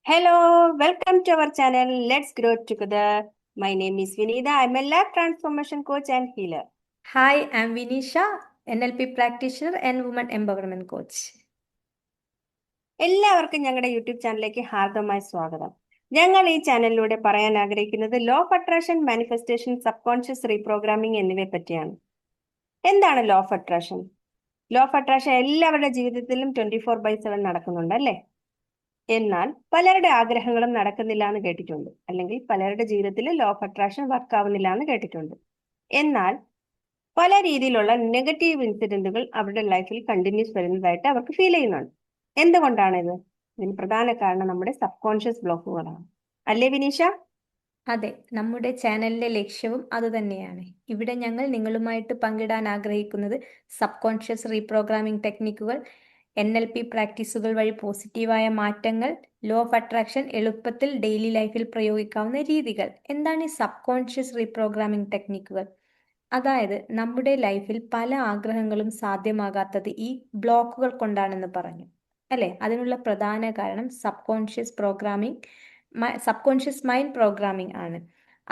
Hello, welcome to our channel. Let's grow together. My name is Vinita. I'm a life transformation coach and healer. Hi, I'm Vinisha, NLP practitioner and woman empowerment coach. എല്ലാവർക്കും ഞങ്ങളുടെ YouTube ചാനലിലേക്ക് ഹാർദവമായ സ്വാഗതം. ഞങ്ങൾ ഈ ചാനലിലൂടെ പറയാൻ ആഗ്രഹിക്കുന്നത് law of attraction, manifestation, sub conscious reprogramming എന്നിവയെ പറ്റിയാണ്. എന്താണ് law of attraction? Law of attraction എല്ലാവരുടെ ജീവിതത്തിലും 24/7 നടക്കുന്നുണ്ട് അല്ലേ? എന്നാൽ പലരുടെ ആഗ്രഹങ്ങളും നടക്കുന്നില്ല എന്ന് കേട്ടിട്ടുണ്ട്, അല്ലെങ്കിൽ പലരുടെ ജീവിതത്തിൽ ലോ ഓഫ് അട്രാക്ഷൻ വർക്ക് ആവുന്നില്ല എന്ന് കേട്ടിട്ടുണ്ട്. എന്നാൽ പല രീതിയിലുള്ള നെഗറ്റീവ് ഇൻസിഡന്റുകൾ അവരുടെ ലൈഫിൽ കണ്ടിന്യൂസ് വരുന്നതായിട്ട് അവർക്ക് ഫീൽ ചെയ്യുന്നുണ്ട്. എന്തുകൊണ്ടാണിത്? ഇതിന് പ്രധാന കാരണം നമ്മുടെ സബ് കോൺഷ്യസ് ബ്ലോക്കുകളാണ്, അല്ലേ വിനീഷ? അതെ, നമ്മുടെ ചാനലിന്റെ ലക്ഷ്യവും അതുതന്നെയാണ്. ഇവിടെ ഞങ്ങൾ നിങ്ങളുമായിട്ട് പങ്കിടാൻ ആഗ്രഹിക്കുന്നത് സബ് കോൺഷ്യസ് റീപ്രോഗ്രാമിംഗ് ടെക്നിക്കുകൾ, NLP പ്രാക്ടീസുകൾ വഴി പോസിറ്റീവായ മാറ്റങ്ങൾ, ലോ ഓഫ് അട്രാക്ഷൻ എളുപ്പത്തിൽ ഡെയിലി ലൈഫിൽ പ്രയോഗിക്കാവുന്ന രീതികൾ. എന്താണ് ഈ സബ് കോൺഷ്യസ് റീപ്രോഗ്രാമിംഗ് ടെക്നിക്കുകൾ? അതായത് നമ്മുടെ ലൈഫിൽ പല ആഗ്രഹങ്ങളും സാധ്യമാകാത്തത് ഈ ബ്ലോക്കുകൾ കൊണ്ടാണെന്ന് പറഞ്ഞു അല്ലേ? അതിനുള്ള പ്രധാന കാരണം സബ് കോൺഷ്യസ് മൈൻഡ് പ്രോഗ്രാമിംഗ് ആണ്.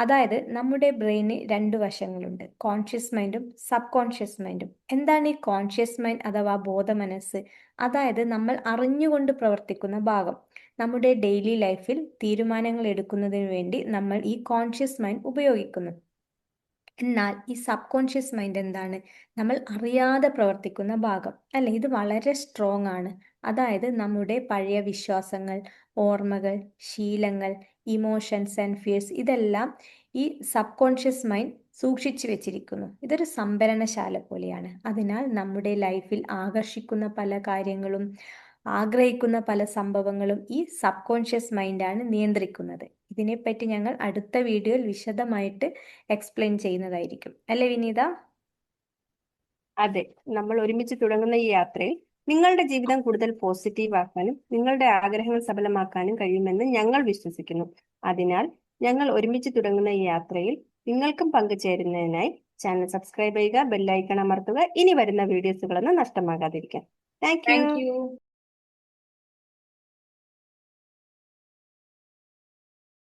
അതായത് നമ്മുടെ ബ്രെയിന് രണ്ട് വശങ്ങളുണ്ട്, കോൺഷ്യസ് മൈൻഡും സബ് കോൺഷ്യസ് മൈൻഡും. എന്താണ് ഈ കോൺഷ്യസ് മൈൻഡ് അഥവാ ബോധമനസ്സ്? അതായത് നമ്മൾ അറിഞ്ഞുകൊണ്ട് പ്രവർത്തിക്കുന്ന ഭാഗം. നമ്മുടെ ഡെയിലി ലൈഫിൽ തീരുമാനങ്ങൾ എടുക്കുന്നതിന് വേണ്ടി നമ്മൾ ഈ കോൺഷ്യസ് മൈൻഡ് ഉപയോഗിക്കുന്നു. എന്നാൽ ഈ സബ് കോൺഷ്യസ് മൈൻഡ് എന്താണ്? നമ്മൾ അറിയാതെ പ്രവർത്തിക്കുന്ന ഭാഗം അല്ലെ? ഇത് വളരെ സ്ട്രോങ് ആണ്. അതായത് നമ്മുടെ പഴയ വിശ്വാസങ്ങൾ, ഓർമ്മകൾ, ശീലങ്ങൾ, ഇമോഷൻസ് ആൻഡ് ഫിയേഴ്സ് ഇതെല്ലാം ഈ സബ് കോൺഷ്യസ് മൈൻഡ് സൂക്ഷിച്ചു വെച്ചിരിക്കുന്നു. ഇതൊരു സംഭരണശാല പോലെയാണ്. അതിനാൽ നമ്മുടെ ലൈഫിൽ ആകർഷിക്കുന്ന പല കാര്യങ്ങളും, ആഗ്രഹിക്കുന്ന പല സംഭവങ്ങളും ഈ സബ് കോൺഷ്യസ് മൈൻഡാണ് നിയന്ത്രിക്കുന്നത്. ഇതിനെപ്പറ്റി ഞങ്ങൾ അടുത്ത വീഡിയോയിൽ വിശദമായിട്ട് എക്സ്പ്ലെയിൻ ചെയ്യുന്നതായിരിക്കും, അല്ലേ വിനീത? അതെ, നമ്മൾ ഒരുമിച്ച് തുടങ്ങുന്ന ഈ യാത്രയിൽ നിങ്ങളുടെ ജീവിതം കൂടുതൽ പോസിറ്റീവ് ആക്കാനും നിങ്ങളുടെ ആഗ്രഹങ്ങൾ സഫലമാക്കാനും കഴിയുമെന്ന് ഞങ്ങൾ വിശ്വസിക്കുന്നു. അതിനാൽ ഞങ്ങൾ ഒരുമിച്ച് തുടങ്ങുന്ന ഈ യാത്രയിൽ നിങ്ങൾക്കും പങ്കുചേരുന്നതിനായി ചാനൽ സബ്സ്ക്രൈബ് ചെയ്യുക, ബെല്ലൈക്കൺ അമർത്തുക, ഇനി വരുന്ന വീഡിയോസുകളൊന്നും നഷ്ടമാകാതിരിക്കാൻ. Thank thank you. യു.